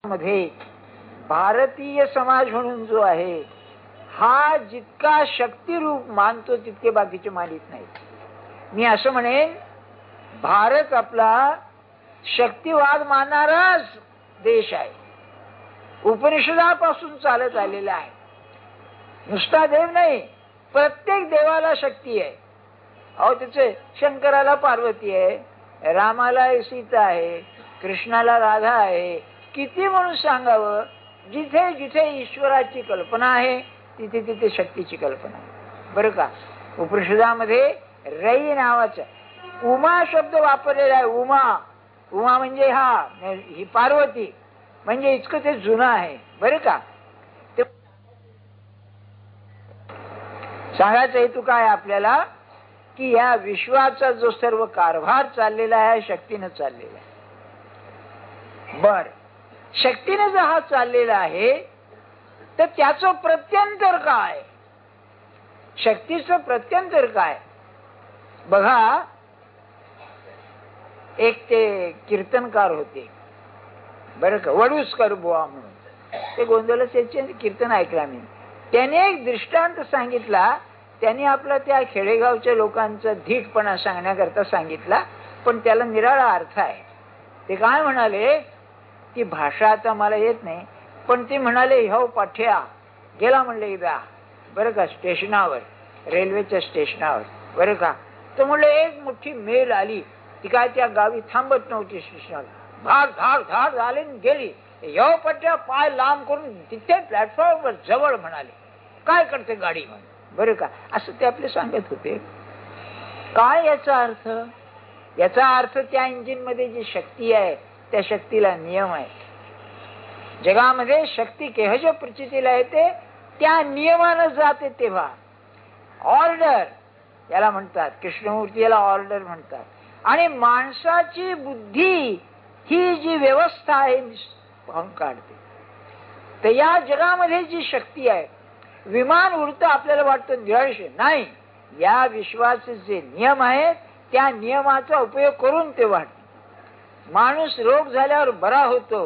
मध्ये भारतीय समाज म्हणून जो आहे हा जितका शक्तिरूप मानतो तितके बाकीचे मानित नाही. मी असं म्हणेन, भारत आपला शक्तिवाद मानणाराच देश आहे. उपनिषदापासून चालत आलेला आहे. नुसता देव नाही, प्रत्येक देवाला शक्ती आहे. अहो त्याचे शंकराला पार्वती आहे, रामाला सीता आहे, कृष्णाला राधा आहे. किती म्हणून सांगावं. जिथे जिथे ईश्वराची कल्पना आहे तिथे तिथे शक्तीची कल्पना आहे. बरं का, उपनिषदामध्ये रई नावाचा उमा शब्द वापरलेला आहे. उमा, उमा म्हणजे ही पार्वती, म्हणजे इतकं ते जुनं आहे. बरं का, ते सांगायचा हेतू काय आपल्याला, की या विश्वाचा जो सर्व कारभार चाललेला आहे शक्तीनं चाललेला आहे. बर, शक्तीने जर हा चाललेला आहे तर त्याचं प्रत्यंतर काय, शक्तीचं प्रत्यंतर काय. बघा, एक ते कीर्तनकार होते, बरं का, वडूसकर बुवा म्हणून. ते गोंधळाचे कीर्तन ऐकलं मी. त्याने एक दृष्टांत सांगितला. त्यांनी आपला त्या खेडेगावच्या लोकांचा धीटपणा सांगण्याकरता सांगितला, पण त्याला निराळा अर्थ आहे. ते काय म्हणाले, ती भाषा आता मला येत नाही, पण ते म्हणाले, हो पाठ्या गेला म्हणले एकदा, बरं का, स्टेशनावर, रेल्वेच्या स्टेशनावर. बरं का, तर म्हणलं एक मोठी मेल आली. ती काय त्या गावी थांबत नव्हती स्टेशनावर. धाड धाड धाड झाली गेली. यो पट्ट्या पाय लांब करून तिथे प्लॅटफॉर्मवर जवळ म्हणाले, काय करते गाडी म्हणून. बरं का, असं ते आपले सांगत होते. काय याचा अर्थ, याचा अर्थ त्या इंजिन मध्ये जी शक्ती आहे त्या शक्तीला नियम आहे. जगामध्ये शक्ती केहज प्रचितीला येते, त्या नियमानं जाते तेव्हा. ऑर्डर याला म्हणतात, कृष्णमूर्ती याला ऑर्डर म्हणतात. आणि माणसाची बुद्धी ही जी व्यवस्था आहे भंग काढते. तर या जगामध्ये जी शक्ती आहे, विमान उडतं आपल्याला वाटतं निराश नाही, या विश्वाचे जे नियम आहेत त्या नियमाचा उपयोग करून ते वाटते. माणूस रोग झाल्यावर बरा होतो.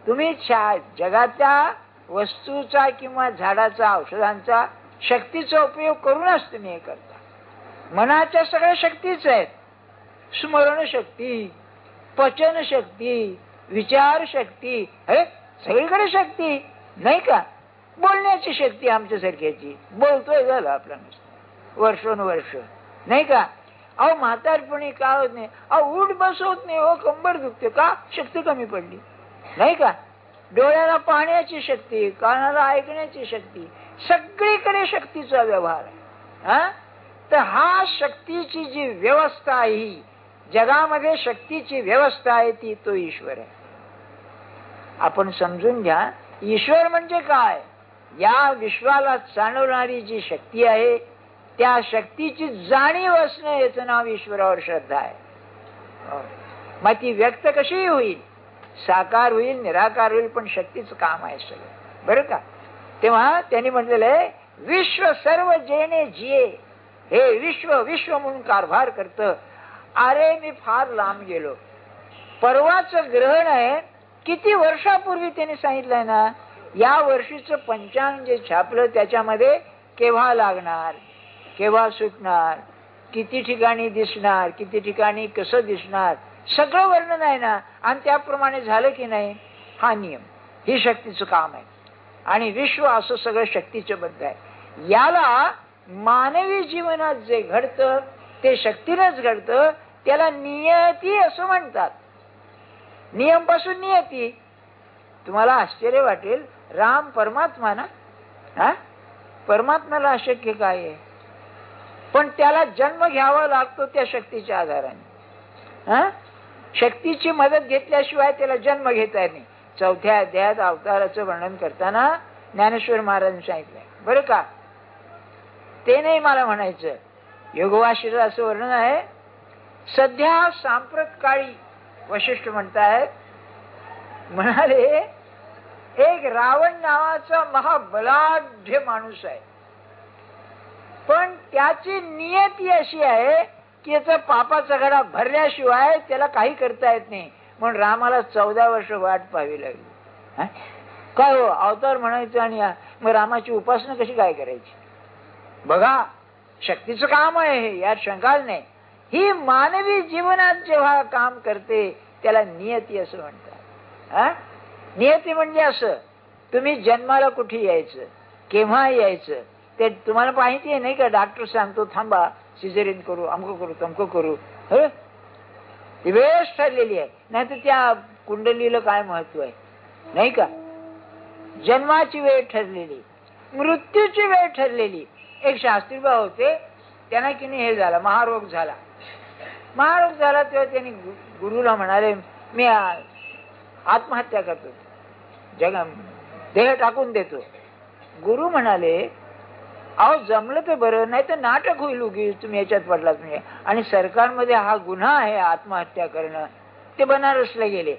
तुम्ही जगाच्या वस्तूचा किंवा झाडाचा औषधांचा शक्तीचा उपयोग करूनच तुम्ही हे करता. मनाच्या सगळ्या शक्तीच आहेत. स्मरण शक्ती, पचन शक्ती, विचार शक्ती, हे सगळीकडे शक्ती नाही का. बोलण्याची शक्ती आमच्यासारख्याची, बोलतोय झालं आपला नुसतं वर्षोनुवर्ष नाही का. अहो म्हातारपणी का होत नाही, अहो उठ बस होत नाही, हो कंबर दुखते का, शक्ती कमी पडली नाही का. डोळ्याला पाहण्याची शक्ती, कानाला ऐकण्याची शक्ती, सगळीकडे शक्तीचा व्यवहार आहे. तर हा शक्तीची जी व्यवस्था आहे, जगामध्ये शक्तीची व्यवस्था आहे ती तो ईश्वर आहे. आपण समजून घ्या, ईश्वर म्हणजे काय. या विश्वाला चालवणारी जी शक्ती आहे त्या शक्तीची जाणीव असणं, याचं नाव ईश्वरावर श्रद्धा आहे. मग ती व्यक्त कशी होईल, साकार होईल, निराकार होईल, पण शक्तीचं काम आहे सगळं. बरं का, तेव्हा त्यांनी म्हटलेलं आहे, विश्व सर्व जेणे जिये, हे विश्व विश्व म्हणून कारभार करतं. अरे मी फार लांब गेलो. परवाचं ग्रहण आहे, किती वर्षापूर्वी त्यांनी सांगितलंय ना. या वर्षीचं पंचांग जे छापलं त्याच्यामध्ये केव्हा लागणार, केव्हा सुटणार, किती ठिकाणी दिसणार, किती ठिकाणी कसं दिसणार, सगळं वर्णन आहे ना. आणि त्याप्रमाणे झालं की नाही, हा नियम, ही शक्तीचं काम आहे. आणि विश्व असं सगळं शक्तीचं बद्ध आहे. याला मानवी जीवनात जे घडतं ते शक्तीनेच घडतं. त्याला नियती असं म्हणतात. नियम पासून नियती. तुम्हाला आश्चर्य वाटेल, राम परमात्मा ना, परमात्म्याला अशक्य काय आहे, पण त्याला जन्म घ्यावा लागतो त्या शक्तीच्या आधाराने. शक्तीची मदत घेतल्याशिवाय त्याला जन्म घेता येत नाही. 4थ्या अध्यायात अवताराचं वर्णन करताना ज्ञानेश्वर महाराजांनी सांगितलंय. बरं का, ते नाही मला म्हणायचं. योगवाशिष्ठ असं वर्णन आहे. सध्या सांप्रत काळी वशिष्ठ म्हणतायत, म्हणाले एक रावण नावाचा महाबलाढ्य माणूस आहे, पण त्याची नियती अशी आहे की याचा पापाचा घडा भरल्याशिवाय त्याला काही करता येत नाही. म्हणून रामाला 14 वर्ष वाट पाहावी लागली. काय हो अवतार म्हणायचं आणि मग रामाची उपासना कशी काय करायची? बघा शक्तीचं काम आहे हे, यात शंकाच नाही. ही मानवी जीवनात जेव्हा काम करते त्याला नियती असं म्हणतात. नियती म्हणजे असं, तुम्ही जन्माला कुठे यायचं, केव्हा यायचं ते तुम्हाला माहिती आहे नाही का? डॉक्टर सांगतो थांबा सिझेरियन करू, अमकं करू, तमकं करू. ती वेळच ठरलेली आहे. नाही तर त्या कुंडलीला काय महत्व आहे नाही का? जन्माची वेळ ठरलेली, मृत्यूची वेळ ठरलेली. एक शास्त्रीबा होते, त्यांना की नाही हे झाला, महारोग झाला. महारोग झाला तेव्हा त्यांनी गुरुला म्हणाले मी आत्महत्या करतो, देह टाकून देतो. गुरु म्हणाले अहो जमलं तर बरं, नाही तर नाटक होईल उगीच, तुम्ही याच्यात पडलात म्हणजे. आणि सरकारमध्ये हा गुन्हा आहे आत्महत्या करणं. ते बनारसला गेले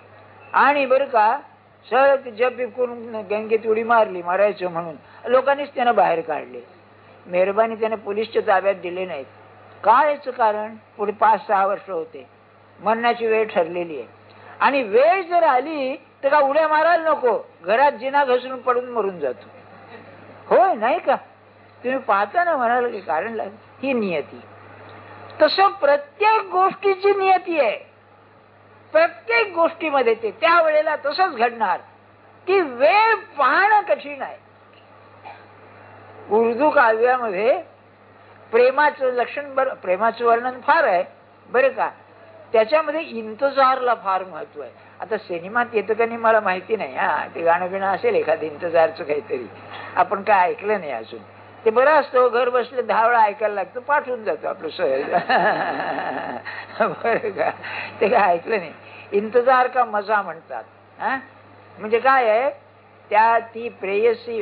आणि बरं का सर जप करून गंगेत उडी मारली, मारायचं म्हणून लोकांनीच त्यांना बाहेर काढले. मेहरबानी त्याने पोलीसच्या ताब्यात दिले नाहीत. काय याचं कारण? पुढे 5-6 वर्ष होते, मरणाची वेळ ठरलेली आहे. आणि वेळ जर आली तर का उड्या मारायला नको, घरात जिना घसरून पडून मरून जातो. होय नाही का? तुम्ही पाहता ना, म्हणाल की कारण लागेल. ही नियती. तसं प्रत्येक गोष्टीची नियती आहे. प्रत्येक गोष्टीमध्ये ते त्या वेळेला तसंच घडणार. ती वेळ पाहणं कठीण आहे. उर्दू काव्यामध्ये प्रेमाचं लक्षण प्रेमाचं वर्णन फार आहे बरं का. त्याच्यामध्ये इंतजारला फार महत्व आहे. आता सिनेमात येतं का नाही मला माहिती नाही. ते गाणं बिणं असेल एखादं इंतजारचं काहीतरी, आपण काय ऐकलं नाही अजून. ते बरं असतं, घर बसले 10 वेळा ऐकायला लागतं, पाठवून जातो आपलं सहज. बरं का, ते काय ऐकलं नाही. इंतजार का मजा म्हणतात. म्हणजे काय आहे, ती प्रेयसी,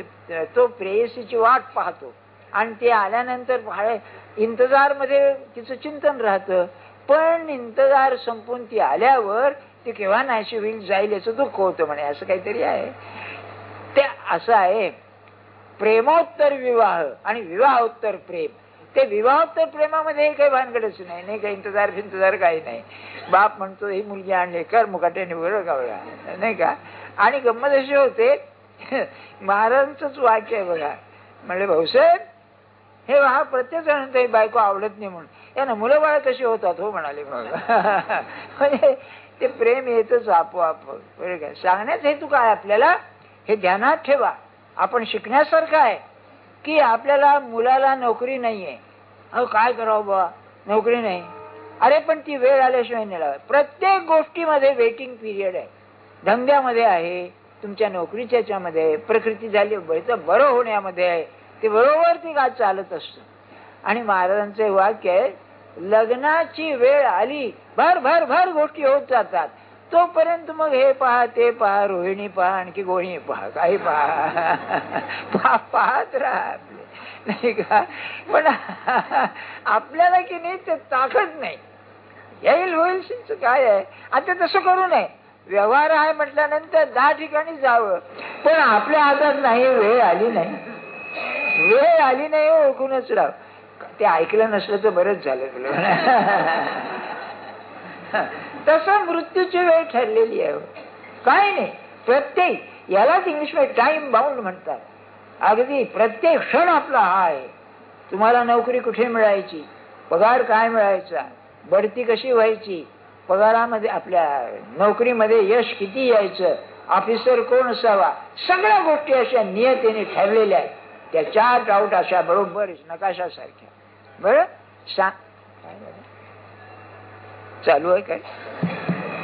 तो प्रेयसीची वाट पाहतो आणि ते आल्यानंतर इंतजार मध्ये तिचं चिंतन राहतं. पण इंतजार संपून ती आल्यावर ती केव्हा नाहीशी होईल, जाईल याचं दुःख होतं म्हणे, असं काहीतरी आहे ते. असं आहे प्रेमोत्तर विवाह आणि विवाहोत्तर प्रेम. ते विवाहोत्तर प्रेमामध्ये काही भानगडच नाही काही इंतजार फिंतजार काही नाही. बाप म्हणतो ही मुलगी आणली कर मुकाट्याने बरं कावळा नाही का. आणि गंमत अशी होते, महाराजांचंच वाक्य आहे बघा. म्हणले भाऊसाहेब हे प्रत्येक जण बायको आवडत नाही म्हणून, यानं मुलं बाळ कशी होतात हो म्हणाले. मग म्हणजे ते प्रेम येतच आपोआप बरं काय. सांगण्याचा हेतू काय आपल्याला हे ध्यानात ठेवा. आपण शिकण्यासारखं आहे की आपल्याला मुलाला नोकरी नाहीये, अहो काय करावं बा, नोकरी नाही. अरे पण ती वेळ आल्याशिवाय नाही लागत. प्रत्येक गोष्टीमध्ये वेटिंग पिरियड आहे. धंद्यामध्ये आहे, तुमच्या नोकरीच्या याच्यामध्ये, प्रकृती झाली बरं होण्यामध्ये आहे, ते बरोबर ती काय चालत असतं. आणि महाराजांचे वाक्य आहे लग्नाची वेळ आली भर भर भर गोष्टी होत जातात, तोपर्यंत मग हे पहा ते पहा, रोहिणी पहा, आणखी गोळी पहा, काही पहा, पाहत राहा आपले नाही का. पण आपल्याला की नाही ते ताकद नाही. येईल होईल काय आहे. आता तसं करू नये. व्यवहार आहे म्हटल्यानंतर 10 ठिकाणी जावं, पण आपल्या हातात नाही. वेळ आली नाही, वेळ आली नाही ओळखूनच राह. ते ऐकलं नसलं तर बरंच झालं तुला. तसं मृत्यूची वेळ ठरलेली आहे. काय नाही, प्रत्येक यालाच इंग्लिशमध्ये टाइम बाउंड म्हणतात. अगदी प्रत्येक क्षण आपला हा आहे. तुम्हाला नोकरी कुठे मिळायची, पगार काय मिळायचा, बढती कशी व्हायची, पगारामध्ये आपल्या नोकरीमध्ये यश किती यायचं, ऑफिसर कोण असावा, सगळ्या गोष्टी अशा नियतीने ठरलेल्या आहेत. त्या 4 डाऊट अशा बरोबर नकाशासारख्या. बरं सांग चालू आहे काय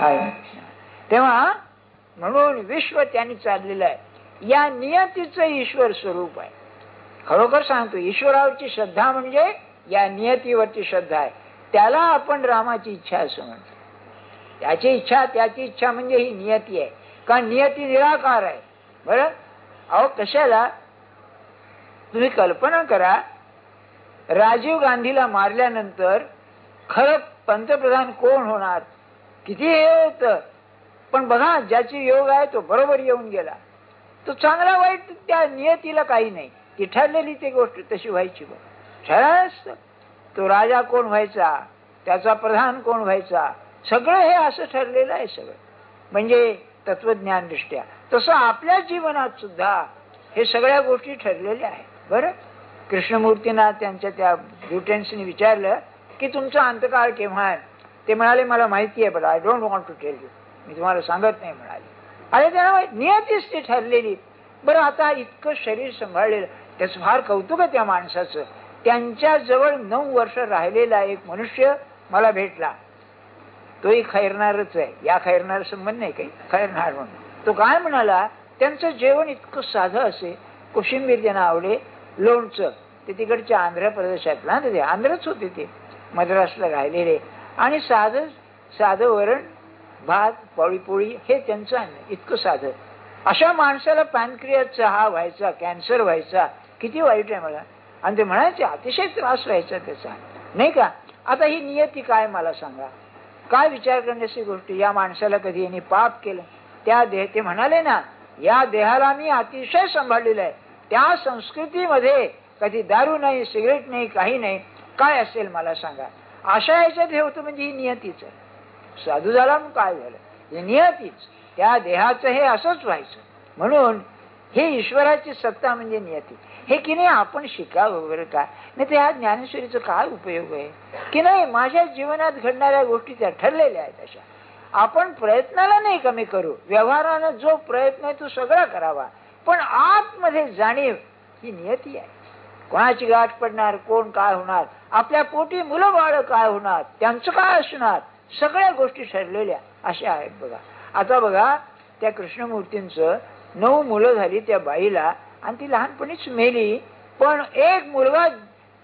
आहे. तेव्हा म्हणून विश्व त्यांनी चाललेलं आहे. या नियतीचं ईश्वर स्वरूप आहे. खरोखर सांगतो, ईश्वरावरची श्रद्धा म्हणजे या नियतीवरची श्रद्धा आहे. त्याला आपण रामाची इच्छा असं म्हणतो. त्याची इच्छा म्हणजे ही नियती आहे. का नियती निराकार आहे. बरं अहो कशाला तुम्ही कल्पना करा, राजीव गांधीला मारल्यानंतर खरं पंतप्रधान कोण होणार, किती हे होतं. पण बघा ज्याची योग आहे तो बरोबर येऊन गेला. तो चांगला वाईट त्या नियतीला काही नाही. ती ठरलेली ती गोष्ट तशी व्हायची. ठरायच तो राजा कोण व्हायचा, त्याचा प्रधान कोण व्हायचा, सगळं हे असं ठरलेलं आहे सगळं. म्हणजे तत्वज्ञान दृष्ट्या तसं आपल्या जीवनात सुद्धा हे सगळ्या गोष्टी ठरलेल्या आहेत. बरं, कृष्णमूर्तींना त्यांच्या त्या ब्युटेन्सनी विचारलं की तुमचा अंतकाळ केव्हा आहे? ते म्हणाले मला माहिती आहे, but I don't want to tell you, मी तुम्हाला सांगत नाही म्हणाले. अरे त्यांना नियतीच ती ठरलेली. बरं, आता इतकं शरीर सांभाळलेलं, त्याचं फार कौतुक आहे त्या माणसाचं. त्यांच्या जवळ 9 वर्ष राहिलेला एक मनुष्य मला भेटला. तोही खैरणारच आहे, या खैरणारा संबंध नाही काही, खैरणार म्हणून. तो काय म्हणाला, त्यांचं जेवण इतकं साधं असे, कोशिंबीर त्यांना आवडे, लोणचं, ते तिकडच्या आंध्र प्रदेशातला, ते आंध्रच होते, ते मद्रासला राहिलेले, आणि साधं वरण भात पोळी हे त्यांचं अन्न, इतकं साधं. अशा माणसाला पॅनक्रियाचा हा व्हायचा, कॅन्सर व्हायचा, किती वाईट आहे मला. आणि ते म्हणायचे अतिशय त्रास व्हायचा त्याचा, नाही का. आता ही नियती काय मला सांगा, काय विचार करण्याची गोष्ट. या माणसाला कधी यांनी पाप केलं, त्या ते म्हणाले ना, या देहाला मी अतिशय सांभाळलेलं आहे, त्या संस्कृतीमध्ये कधी दारू नाही, सिगरेट नाही, काही नाही, काय असेल मला सांगा. अशा याच्यात हे होतं, म्हणजे ही नियतीच आहे. साधू झाला मग काय झालं, हे नियतीच, त्या देहाचं हे असंच व्हायचं. म्हणून हे ईश्वराची सत्ता म्हणजे नियती. हे की नाही आपण शिकावं वगैरे काय नाही, ते ह्या ज्ञानेश्वरीचा काय उपयोग आहे की नाही. माझ्या जीवनात घडणाऱ्या गोष्टी त्या ठरलेल्या आहेत अशा. आपण प्रयत्नाला नाही कमी करू, व्यवहारानं जो प्रयत्न आहे तो सगळा करावा, पण आतमध्ये जाणीव ही नियती आहे. कोणाची गाठ पडणार, कोण काय होणार, आपल्या पोटी मुलं बाळ काय होणार, त्यांचं काय असणार, सगळ्या गोष्टी ठरलेल्या अशा आहेत. बघा आता बघा, त्या कृष्णमूर्तींचं 9 मुलं झाली त्या बाईला, आणि ती लहानपणीच मेली. पण एक मुलगा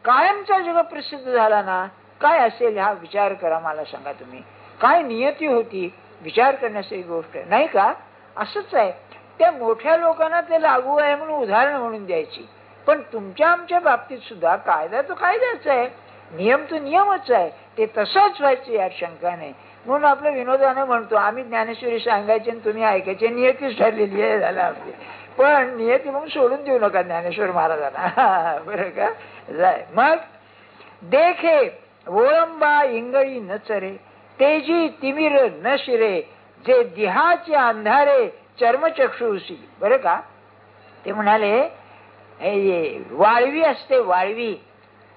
कायमचा जगप्रसिद्ध झाला ना, काय असेल हा विचार करा, मला सांगा तुम्ही. काय नियती होती, विचार करण्याची गोष्ट नाही का. असंच आहे, त्या मोठ्या लोकांना ते लागू आहे म्हणून उदाहरण म्हणून द्यायची, पण तुमच्या आमच्या बाबतीत सुद्धा कायदा तो कायदाच आहे, नियम तो नियमच आहे, ते तसंच व्हायचं यात शंका नाही. म्हणून आपलं विनोदानं म्हणतो, आम्ही ज्ञानेश्वरी सांगायचे आणि तुम्ही ऐकायचे, नियतीच ठरलेली आहे झालं आपली. पण नियती म्हणून सोडून देऊ नका ज्ञानेश्वर महाराजांना, बरं का. जाय मग देखे ओळंबा इंगळी न चरे, तेजी तिमिर न शिरे, जे दिहाचे अंधारे चर्मचक्षुषी. बरं का, ते म्हणाले वाळवी असते, वाळवी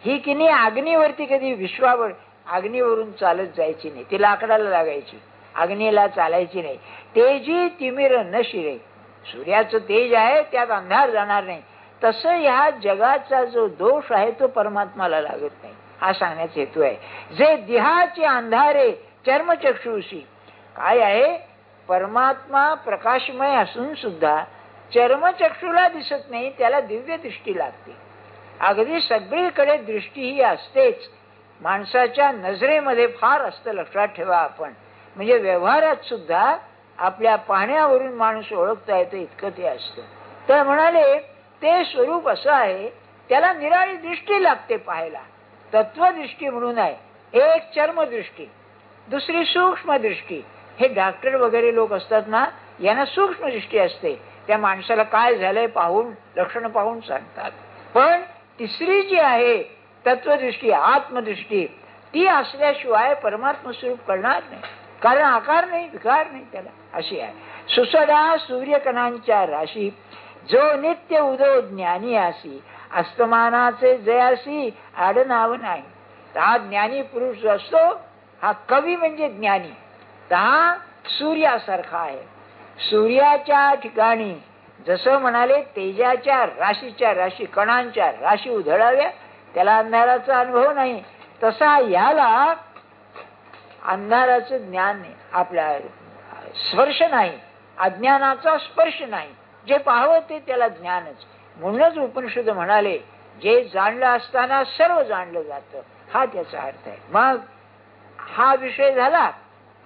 ही की नाही अग्नीवरती कधी विश्वावर अग्नीवरून चालत जायची नाही, ती लाकडाला लागायची, अग्नीला चालायची नाही. तेजी तिमिर न शिरे, सूर्याचं तेज आहे त्यात अंधार जाणार नाही, तसं ह्या जगाचा जो दोष आहे तो परमात्माला लागत नाही, हा सांगण्याचा हेतू आहे. जे देहाचे अंधारे चर्मचक्षुषी, काय आहे, परमात्मा प्रकाशमय असून सुद्धा चर्मचक्षुला दिसत नाही, त्याला दिव्य दृष्टी लागते. अगदी सगळीकडे दृष्टी ही असतेच, माणसाच्या नजरेमध्ये फार असतं, लक्षात ठेवा आपण. म्हणजे व्यवहारात सुद्धा आपल्या पाहण्यावरून माणूस ओळखता येतो, इतकं ते असतं. तर म्हणाले ते स्वरूप असं आहे, त्याला निराळी दृष्टी लागते पाहायला. तत्वदृष्टी म्हणून आहे, एक चर्मदृष्टी, दुसरी सूक्ष्म दृष्टी. हे डॉक्टर वगैरे लोक असतात ना, यांना सूक्ष्म दृष्टी असते, त्या माणसाला काय झालंय पाहून, लक्षण पाहून सांगतात. पण तिसरी जी आहे तत्वदृष्टी, आत्मदृष्टी, ती असल्याशिवाय परमात्म स्वरूप कळणार नाही, कारण आकार नाही, विकार नाही त्याला, अशी आहे. सुसडा सूर्यकणांच्या राशी, जो नित्य उदो ज्ञानी आसी, अस्तमानाचे जयासी आडनाव नाही. हा ज्ञानी पुरुष जो असतो, हा कवी म्हणजे ज्ञानी, हा सूर्यासारखा आहे. सूर्याच्या ठिकाणी जसं म्हणाले तेजाच्या राशीच्या राशी, कणांच्या राशी उधळाव्या, त्याला अंधाराचा अनुभव नाही, तसा याला अंधाराचं ज्ञान नाही, आपल्या स्पर्श नाही, अज्ञानाचा स्पर्श नाही, जे पाहावं ते त्याला ज्ञानच. म्हणूनच उपनिषद म्हणाले, जे जाणलं असताना सर्व जाणलं जातं, हा त्याचा अर्थ आहे. मग हा विषय झाला.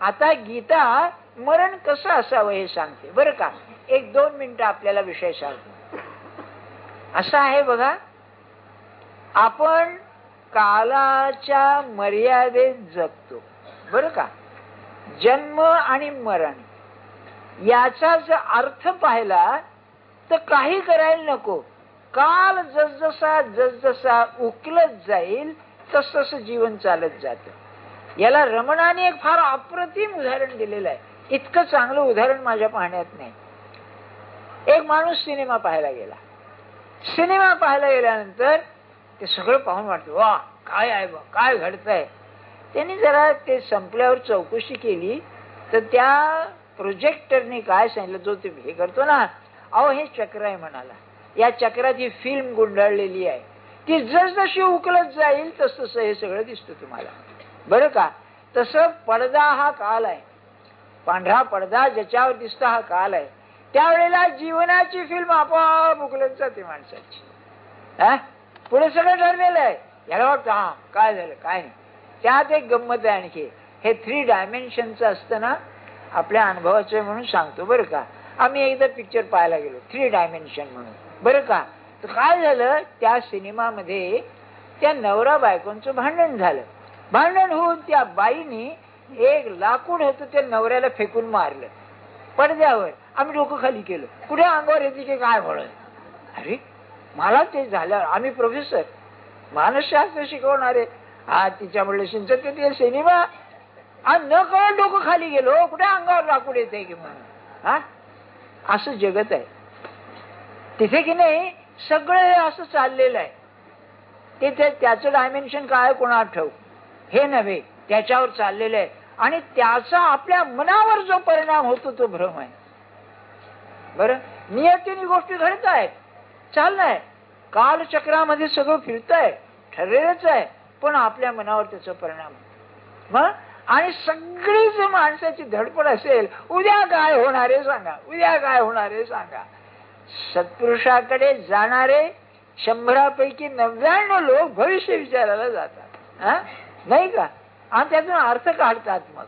आता गीता मरण कसं असावं हे सांगते, बरं का. 1-2 मिनिटं आपल्याला विषय सांगतो. असं आहे बघा, आपण कालाच्या मर्यादेत जगतो, बरं का. जन्म आणि मरण याचा जर अर्थ पाहिला तर काही करायला नको. काल जसजसा उकलत जाईल तस तसं जीवन चालत जातं. याला रमणाने एक फार अप्रतिम उदाहरण दिलेलं आहे. इतकं चांगलं उदाहरण माझ्या पाहण्यात नाही. एक माणूस सिनेमा पाहायला गेला. सिनेमा पाहायला गेल्यानंतर ते सगळं पाहून वाटतं वा काय आहे बा, काय घडतंय. त्यांनी जरा ते संपल्यावर चौकशी केली तर त्या प्रोजेक्टरने काय सांगितलं, जो ते हे करतो ना, अहो हे चक्र आहे म्हणाला, या चक्राची फिल्म गुंडाळलेली आहे, ती जसजशी उकलत जाईल तस तसं हे सगळं दिसतं तुम्हाला, बरं का. तसं पडदा हा काल आहे, पांढरा पडदा ज्याच्यावर दिसतो हा काल आहे. त्यावेळेला जीवनाची फिल्म आपोआप उकलत जाते माणसाची. पुढे सगळं ठरलेलं आहे. याला वाटतं हा काय झालं काय नाही. त्यात एक गंमत आहे आणखी, हे 3 डायमेन्शनचं असतं ना, आपल्या अनुभवाचं म्हणून सांगतो बरं का. आम्ही एकदा पिक्चर पाहायला गेलो 3 डायमेन्शन म्हणून, बरं का. तर काय झालं, त्या सिनेमामध्ये त्या नवरा बायकोंचं भांडण झालं. भांडण होऊन त्या बाईनी एक लाकूड होतं त्या नवऱ्याला फेकून मारलं पडद्यावर. आम्ही डोकं खाली केलं, कुठे अंगावर येते की काय म्हणून. अरे मला ते झालं, आम्ही प्रोफेसर मानसशास्त्र शिकवणारे, हा तिच्या म्हणलं शिंचत ते सिनेमा न कळत डोकं खाली गेलो, कुठे अंगावर लाकूड येते की म्हणून. हा असं जगत आहे तिथे की नाही, सगळं असं चाललेलं आहे. ते त्याचं डायमेन्शन काय कोणाला ठाऊक, हे नव्हे, त्याच्यावर चाललेलं आहे. आणि त्याचा आपल्या मनावर जो परिणाम होतो तो भ्रम आहे. बरं, नियतीने गोष्टी घडत आहेत, चाललंय, कालचक्रामध्ये सगळं फिरतंय, ठरलेलंच आहे, पण आपल्या मनावर त्याचा परिणाम. मग आणि सगळीच माणसाची धडपड असेल, उद्या काय होणार आहे सांगा, उद्या काय होणार आहे सांगा. सत्पुरुषाकडे जाणारे 100पैकी 99 लोक भविष्य विचारायला जातात, नाही का. आणि त्यातून अर्थ काढतात. मग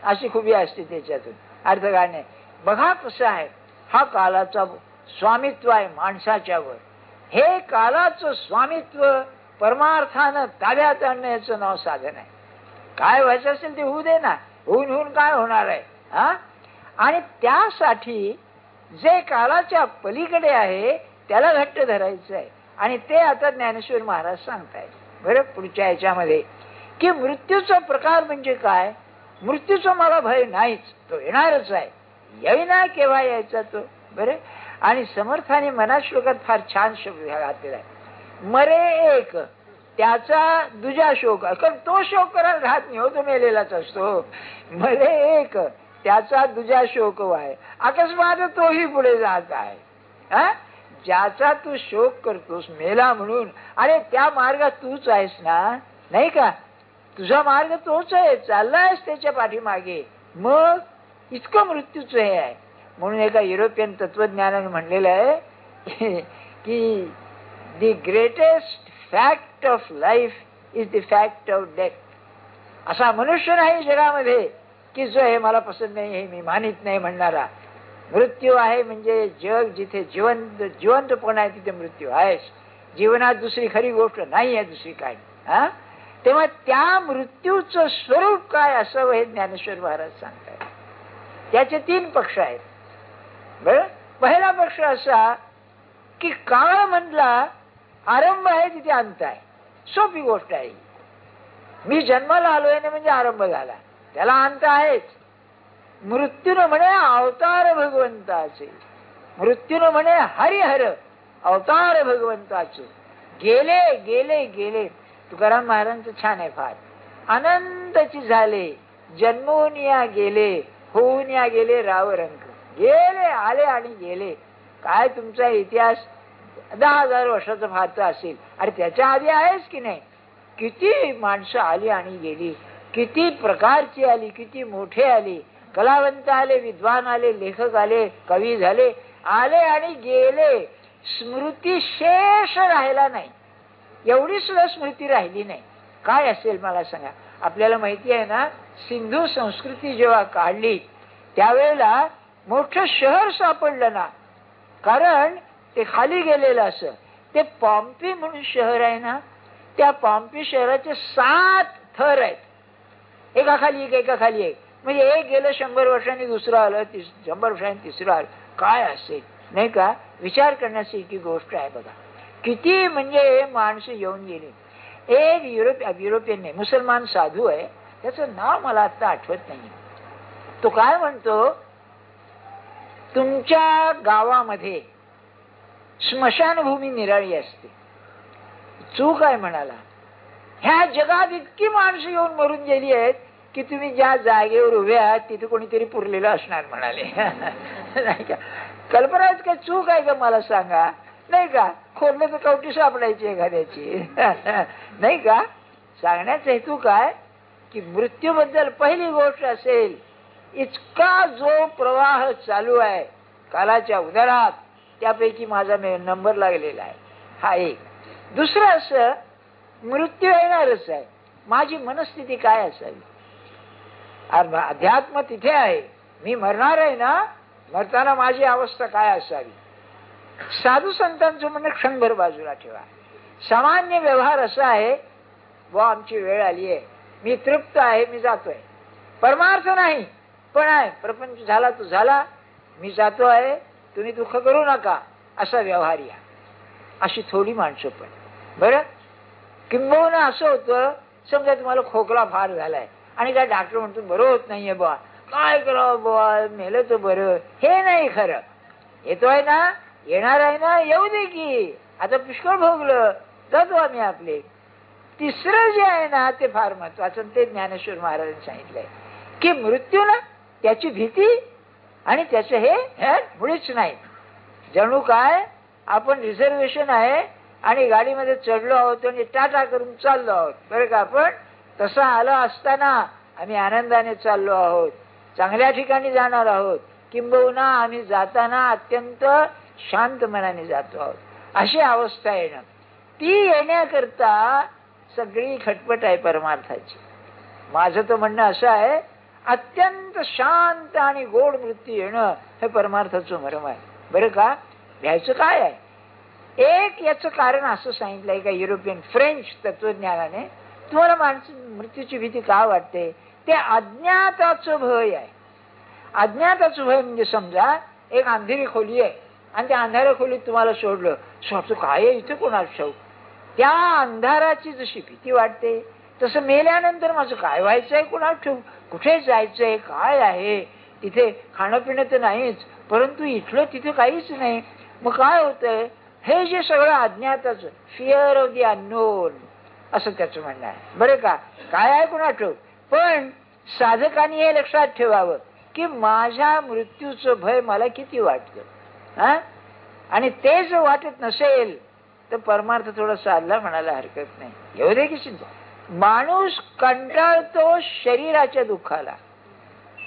अशी खुबी असते त्याच्यातून अर्थ काढणे. बघा कसं आहे, हा कालाचा स्वामित्व आहे माणसाच्यावर. हे कालाचं स्वामित्व परमार्थानं ताब्यात आणण्याचं नाव साधन आहे. काय व्हायचं असेल ते होऊ दे ना, होऊन होऊन काय होणार आहे. आणि त्यासाठी जे कालाच्या पलीकडे आहे त्याला घट्ट धरायचं आहे. आणि ते आता ज्ञानेश्वर महाराज सांगतायत बरं पुढच्या याच्यामध्ये, की मृत्यूचा प्रकार म्हणजे काय. मृत्यूचा मला भय नाहीच, तो येणारच आहे, येईना केव्हा यायचा तो. बरं, आणि समर्थाने मनात श्लोकात फार छान शब्द घातलेला आहे, मरे एक त्याचा दुजा शोक. कारण तो शोक करायला राहत नाही हो, तो मेलेलाच असतो. मरे एक त्याचा दुजा शोक व्हाय, अकस्मात तोही पुढे जात आहे. ज्याचा तू शोक करतोस मेला म्हणून, अरे त्या मार्गात तूच आहेस ना, नाही का. तुझा मार्ग तोच आहे, चाललायस त्याच्या पाठीमागे. मग इतकं मृत्यूचं हे आहे. म्हणून एका युरोपियन तत्वज्ञानाने म्हणलेलं आहे की the greatest fact of life is the fact of death. असा मनुष्य नाही जगामध्ये की जो हे मला पसंत नाही, हे मी मानित नाही म्हणणारा. मृत्यू आहे म्हणजे जग जिथे जिवंतपण आहे तिथे मृत्यू आहेच. जीवनात दुसरी खरी गोष्ट नाही आहे दुसरी काय. तेव्हा त्या मृत्यूचं स्वरूप काय असावं हे ज्ञानेश्वर महाराज सांगतात. त्याचे 3 पक्ष आहेत. बरं, पहिला पक्ष असा की काळ म्हणला आरंभ आहे तिथे अंत आहे. सोपी गोष्ट आहे. मी जन्माला आलोय ना म्हणजे आरंभ झाला, त्याला अंत आहेच. मृत्यून म्हणे अवतार भगवंताचे, मृत्यून म्हणे हरिहर अवतार भगवंताचे. गेले गेले गेले. तुकाराम महाराजांचं छान आहे फार. अनंतची झाले जन्मोन या गेले, होऊन या गेले रावरंक. गेले आले आणि गेले. काय तुमचा इतिहास 10,000 वर्षाचा फारचा असेल. अरे त्याच्या आधी आहेच की नाही. किती माणसं आली आणि गेली, किती प्रकारची आली, किती मोठे आली. कलावंत आले, विद्वान आले, लेखक आले, कवी झाले, आले आणि गेले. स्मृती शेष राहिला नाही, एवढी सुद्धा स्मृती राहिली नाही. काय असेल मला सांगा. आपल्याला माहिती आहे ना, सिंधू संस्कृती जेव्हा काढली त्यावेळेला मोठं शहर सापडलं ना, कारण ते खाली गेलेलं असं. ते पॉम्पी म्हणून शहर आहे ना, त्या पॉम्पी शहराचे 7 थर आहेत, एकाखाली एक एकाखाली एक. म्हणजे एक गेलं 100 वर्षांनी दुसरं आलं, 100 वर्षांनी तिसरं आलं. काय असेल नाही का. विचार करण्याची गोष्ट आहे बघा. किती म्हणजे माणसं येऊन गेली. एक युरोपियन नाही, मुसलमान साधू आहे, त्याचं नाव मला आता आठवत नाही. तो काय म्हणतो तुमच्या गावामध्ये स्मशानभूमी निराळी असते. चूक आहे म्हणाला. ह्या जगात इतकी माणसं येऊन मरून गेली आहेत की तुम्ही ज्या जागेवर उभे आहात तिथे कोणीतरी पुरलेलं असणार म्हणाले. नाही का? कल्पनाच काय चूक आहे का मला सांगा? नाही का? खोदलं तर कवटी सापडायची एखाद्याची. नाही का? सांगण्याचा हेतू काय की मृत्यूबद्दल पहिली गोष्ट असेल, इतका जो प्रवाह चालू आहे कालाच्या उदरात, त्यापैकी माझा नंबर लागलेला आहे. हा एक. दुसरं असं, मृत्यू येणारच आहे, माझी मनस्थिती काय असावी? अध्यात्म तिथे आहे, मी मरणार आहे ना, मरताना माझी अवस्था काय असावी? साधू संतांचं म्हणणं क्षणभर बाजूला ठेवा. सामान्य व्यवहार असा आहे, व आमची वेळ आली आहे, मी तृप्त आहे, मी जातोय. परमार्थ नाही, पण आहे प्रपंच झाला तो झाला, मी जातो आहे, तुम्ही दुःख करू नका, असा व्यवहार या. अशी थोडी माणसं पण बरं. किंबहुना असं होतं, समजा तुम्हाला खोकला फार झालाय आणि काय डॉक्टर म्हणतो बरं होत नाहीये बा, काय करावं बा, मेलं तर बरं. हे नाही खरं. येतोय ना, येणार आहे ना, येऊ दे की, आता पुष्कळ भोगलं, जातो आम्ही आपले. तिसरं जे आहे ना ते फार महत्वाचं, ते ज्ञानेश्वर महाराजांनी सांगितलंय की मृत्यू ना त्याची भीती आणि त्याचं हे मुळीच नाही. जणू काय आपण रिझर्वेशन आहे आणि गाडीमध्ये चढलो आहोत आणि टाटा करून चाललो आहोत, बरं का? आपण तसं आलं असताना आम्ही आनंदाने चाललो आहोत, चांगल्या ठिकाणी जाणार आहोत, किंबहुना आम्ही जाताना अत्यंत शांत मनाने जातो आहोत. अशी अवस्था येणं, ती येण्याकरता सगळी खटपट आहे परमार्थाची. माझं तर म्हणणं असं आहे, अत्यंत शांत आणि गोड मृत्यू येणं हे परमार्थाचं मर्म आहे, बरं का? घ्यायचं काय आहे? एक याचं कारण असं सांगितलंय का युरोपियन फ्रेंच तत्वज्ञानाने, तुम्हाला मृत्यूची भीती का वाटते? ते अज्ञाताचं भय आहे. अज्ञाताचं भय म्हणजे समजा एक अंधेरी खोली आहे आणि त्या अंधाऱ्या खोलीत तुम्हाला सोडलं, काय आहे इथे कोणाला ठाऊक? त्या अंधाराची जशी भीती वाटते, तसं मेल्यानंतर माझं काय व्हायचंय कोणाला ठाऊक, कुठे जायचंय, काय आहे तिथे, खाणं पिणं तर नाहीच, परंतु इथलं तिथे काहीच नाही. मग काय होतंय? हे जे सगळं अज्ञाताचं, फिअर ऑफ द अननोन असं त्याचं म्हणणं आहे, बरं का? काय आहे कोणाला ठाऊक. पण साधकांनी हे लक्षात ठेवावं की माझ्या मृत्यूचं भय मला किती वाटतं, आणि ते जर वाटत नसेल तर परमार्थ थोडा साधला म्हणायला हरकत नाही. येऊ दे की सिद्ध. माणूस कंटाळतो शरीराच्या दुःखाला,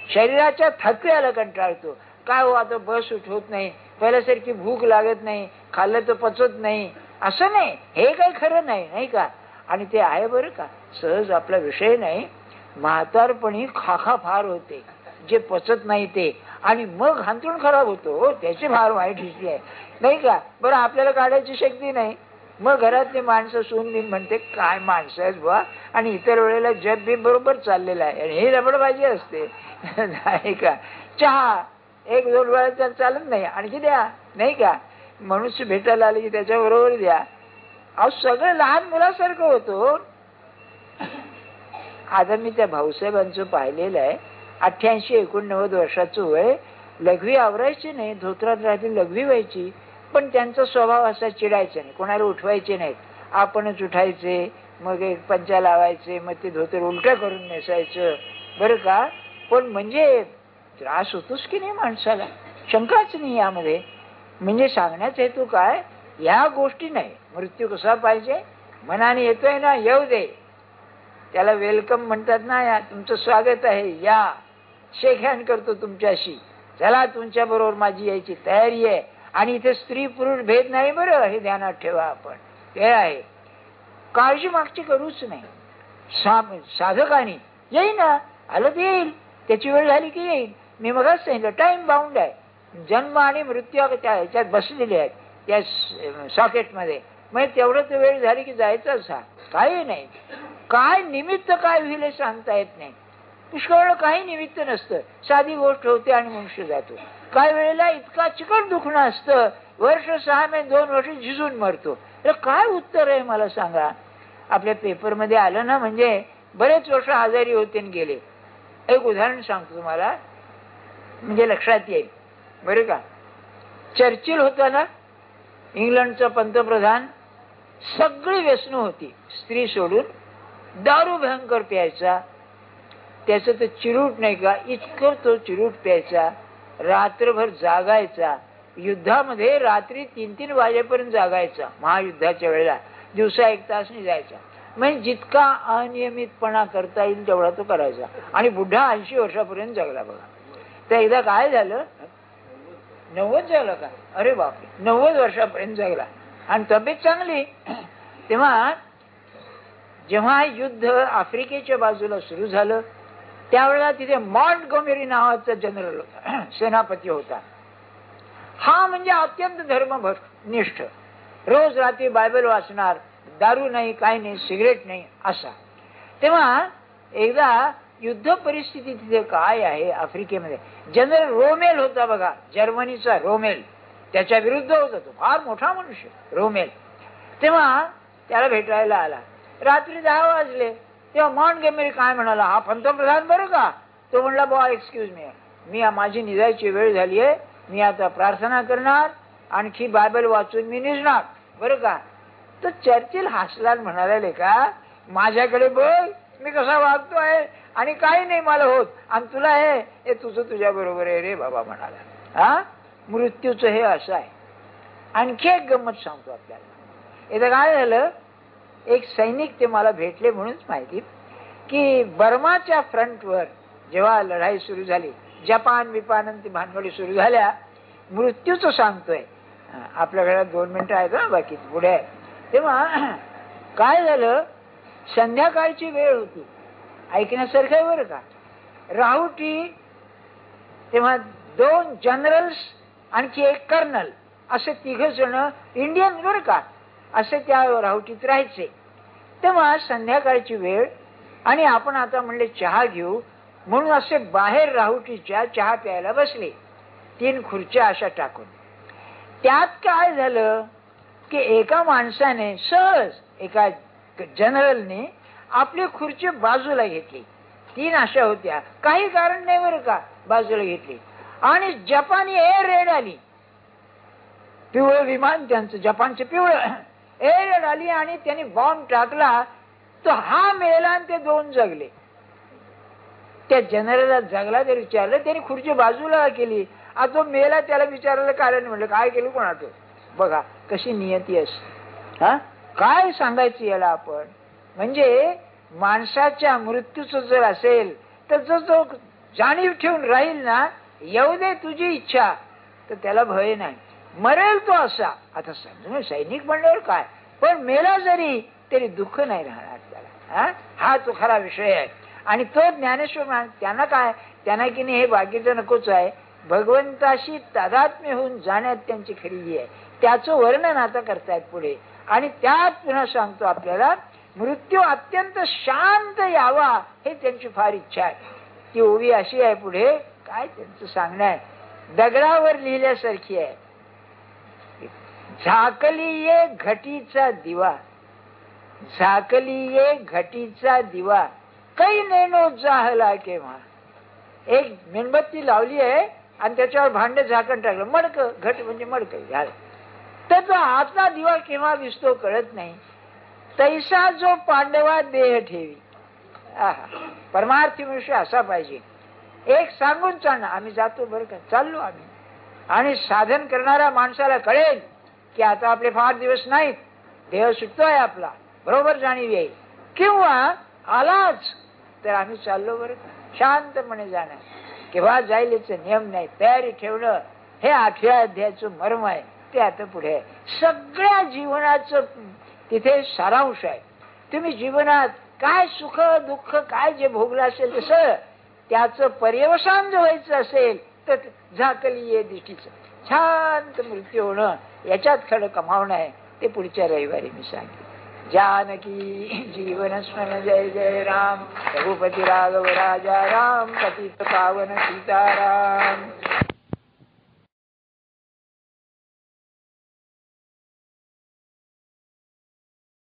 शरीराच्या थकव्याला कंटाळतो. काय हो, आता बस उठ होत नाही, पहिल्यासारखी भूक लागत नाही, खाल्लं तर पचत नाही, असं नाही. हे काही खरं नाही, नाही का? आणि ते आहे बरं का, सहज आपला विषय नाही. म्हातारपणी खाखा फार होते, जे पचत नाही ते, आणि मग हांतरून खराब होतो, त्याची फार वाईट हिस्ट्री आहे, नाही का? बरं, आपल्याला काढायची शक्ती नाही, मग घरातली माणसं सून बिन म्हणते काय माणसं आहेत बुवा, आणि इतर वेळेला जग बी बरोबर चाललेलं आहे आणि हे रबडबाजी असते. नाही का? चहा एक दोन वेळा चालत नाही, आणखी द्या, नाही का? मनुष्य भेटायला आले की त्याच्याबरोबर द्या. अहो, सगळं लहान मुलासारखं होतो. आता मी त्या भाऊसाहेबांचं पाहिलेलं आहे, 88-89 वर्षाचं वय, लघवी आवरायची नाही, धोत्रात राहतील लघवी व्हायची, पण त्यांचा स्वभाव असा चिडायचा नाही, कोणाला उठवायचे नाहीत, आपणच उठायचे, मग एक पंचा लावायचे, मग ते धोतर उलटं करून नेसायचं, बरं का? पण म्हणजे त्रास होतोच की नाही माणसाला, शंकाच नाही यामध्ये. म्हणजे सांगण्याचा हेतू काय, ह्या गोष्टी नाही. मृत्यू कसा पाहिजे, मनाने येतोय ना, येऊ दे, त्याला वेलकम म्हणतात ना, या तुमचं स्वागत आहे, या, शेक हँड करतो तुमच्याशी, चला तुमच्या बरोबर माझी यायची तयारी आहे. आणि इथे स्त्री पुरुष भेद नाही, बरं, हे ध्यानात ठेवा. आपण ते आहे, काळजी मागची करूच नाही. साधकाने येईल ना, आलं तर येईल, त्याची वेळ झाली की येईल. मी मगच सांगितलं, टाइम बाउंड आहे. जन्म आणि मृत्यू ह्याच्यात बसलेले आहेत त्या सॉकेटमध्ये, मग तेवढं तर वेळ झाली की जायचंच. हा काही नाही, काय निमित्त काय होईल हे सांगता येत नाही. पुष्कळ काही निमित्त नसतं, साधी गोष्ट होते आणि मनुष्य जातो. काही वेळेला इतका चिकट दुखणं असतं, वर्ष 6 महिने 2 वर्ष झिजून मरतो. काय उत्तर आहे मला सांगा? आपल्या पेपरमध्ये आलं ना, म्हणजे बरेच वर्ष आजारी होते आणि गेले. एक उदाहरण सांगतो तुम्हाला, म्हणजे लक्षात येईल. बरे का. चर्चिल होता ना इंग्लंडचा पंतप्रधान, सगळी व्यसनं होती, स्त्री सोडून दारू भयंकर प्यायचा. त्याचं तर चिरूट नाही का, इतकं तो चिरूट प्यायचा, रात्रभर जागायचा. युद्धामध्ये रात्री 3-3 वाजेपर्यंत जागायचा. महायुद्धाच्या वेळेला दिवसा 1 तास नाही जायचा. म्हणजे जितका अनियमितपणा करता येईल तेवढा तो करायचा. आणि बुढा 80 वर्षापर्यंत जगला बघा. तर एकदा काय झालं, 90 झालं का, अरे बापरे, 90 वर्षापर्यंत जगला आणि तब्येत चांगली. तेव्हा जेव्हा युद्ध आफ्रिकेच्या बाजूला सुरू झालं त्यावेळेला तिथे मॉन्टगोमेरी नावाचा जनरल होता, सेनापती होता. हा म्हणजे अत्यंत धर्मनिष्ठ, रोज रात्री बायबल वाचणार, दारू नाही, काही नाही, सिगरेट नाही असा. तेव्हा एकदा युद्ध परिस्थिती तिथे काय आहे आफ्रिकेमध्ये, जनरल रोमेल होता बघा, जर्मनीचा रोमेल, त्याच्या विरुद्ध होता तो, फार मोठा मनुष्य रोमेल. तेव्हा त्याला भेटायला आला. रात्री 10 वाजले. तेव्हा मॉन्टगोमेरी काय म्हणाला, हा पंतप्रधान बरं का. तो म्हणला, बॉ एक्सक्यूज मी माझी निघायची वेळ झाली आहे, मी आता प्रार्थना करणार, आणखी बायबल वाचून मी निघणार बरं का. तर चर्चिल हसला म्हणाले का, माझ्याकडे बघ मी कसा वागतो आहे आणि काही नाही मला होत, आणि तुला हे तुझं तुझ्या बरोबर आहे रे बाबा म्हणाला. हा, मृत्यूचं हे असं आहे. आणखी एक गंमत सांगतो आपल्याला. एकदा काय झालं, एक सैनिक ते मला भेटले म्हणूनच माहिती की बर्माच्या फ्रंटवर जेव्हा लढाई सुरू झाली, जपान विपान ती भानगडी सुरू झाल्या, मृत्यूचं सांगतोय. आपल्याकडे 2 मिनिटं आहेत ना, बाकी पुढे आहे. तेव्हा काय झालं, संध्याकाळची वेळ होती, ऐकण्यासारखं आहे बरं का. राहुटी, तेव्हा 2 जनरल्स आणखी 1 कर्नल असे 3 जण इंडियन बरं का, असे त्या राहुटीत राहायचे. तेव्हा संध्याकाळची वेळ आणि आपण आता म्हणले चहा घेऊ म्हणून असे बाहेर राहुटीच्या चहा प्यायला बसले, 3 खुर्च्या अशा टाकून. त्यात काय झालं की एका माणसाने सहज, एका जनरलने आपली खुर्ची बाजूला घेतली. 3 अशा होत्या, काही कारण नाही बरं का, बाजूला घेतली. आणि जपानी एअर रेड आली, पिवळं विमान त्यांचं, जपानचं पिवळं एअर रेड आली आणि त्यांनी बॉम्ब टाकला. तर हा मेला आणि ते 2 जगले. त्या जनरलला जगला ते विचारलं, त्यांनी खुर्ची बाजूला केली. आता तो मेला, त्याला विचारलं कारण, म्हणलं काय केलं कोणाचं. बघा कशी नियती असते. हा, काय सांगायचं याला आपण, म्हणजे माणसाच्या मृत्यूचं जर असेल तर जो जो जाणीव ठेवून राहील ना, येऊ दे तुझी इच्छा, तर त्याला भय नाही. मरेल तो असा, आता समजून सैनिक म्हणल्यावर काय, पण मेला जरी तरी दुःख नाही राहणार त्याला. हा तो खरा विषय आहे. आणि तो ज्ञानेश्वर, त्यांना काय, त्यांना की नाही हे बाकीचं नकोच आहे, भगवंताशी तादात्म्य होऊन जाण्यात त्यांची खरी आहे. त्याचं वर्णन आता करतायत पुढे. आणि त्यात पुन्हा सांगतो आपल्याला, मृत्यू अत्यंत शांत यावा हे त्यांची फार इच्छा आहे. ती ओवी अशी आहे पुढे, काय त्यांचं सांगणं आहे, दगडावर लिहिल्यासारखी आहे. झाकली ये घटीचा दिवा, झाकली ये घटीचा दिवा, काही नेनो जाहला केव्हा. एक मेणबत्ती लावली आहे आणि त्याच्यावर भांडे झाकण टाकलं, मडक, घट म्हणजे मडक झालं, त्याचा आतला दिवा केव्हा दिसतो कळत नाही. तैसा जो पांडवा देह ठेवी. परमार्थी मनुष्य असा पाहिजे. एक सांगून चालणार, आम्ही जातो बरं का, चाललो आम्ही. आणि साधन करणाऱ्या माणसाला कळेल की आता आपले फार दिवस नाहीत, देह सुटतोय आपला, बरोबर जाणीव येईल. किंवा आलाच तर आम्ही चाललो बरं का, शांतपणे जाणार. केव्हा जाईल याचे नियम नाही, तयारी ठेवणं हे 8व्या अध्यायाचं मर्म आहे. ते आता पुढे आहे. सगळ्या जीवनाचं तिथे सारांश आहे. तुम्ही जीवनात काय सुख दुःख काय जे भोगलं असेल तसं त्याचं पर्यवसान जर व्हायचं असेल तर झाकली ये दृष्टीचं शांत मृत्यू होणं, याच्यात खरं कमावणं आहे. ते पुढच्या रविवारी मी सांगेन. जानकी जीवन स्मरण जय जय राम, रघुपती राघव राजा राम, पतित पावन सीताराम.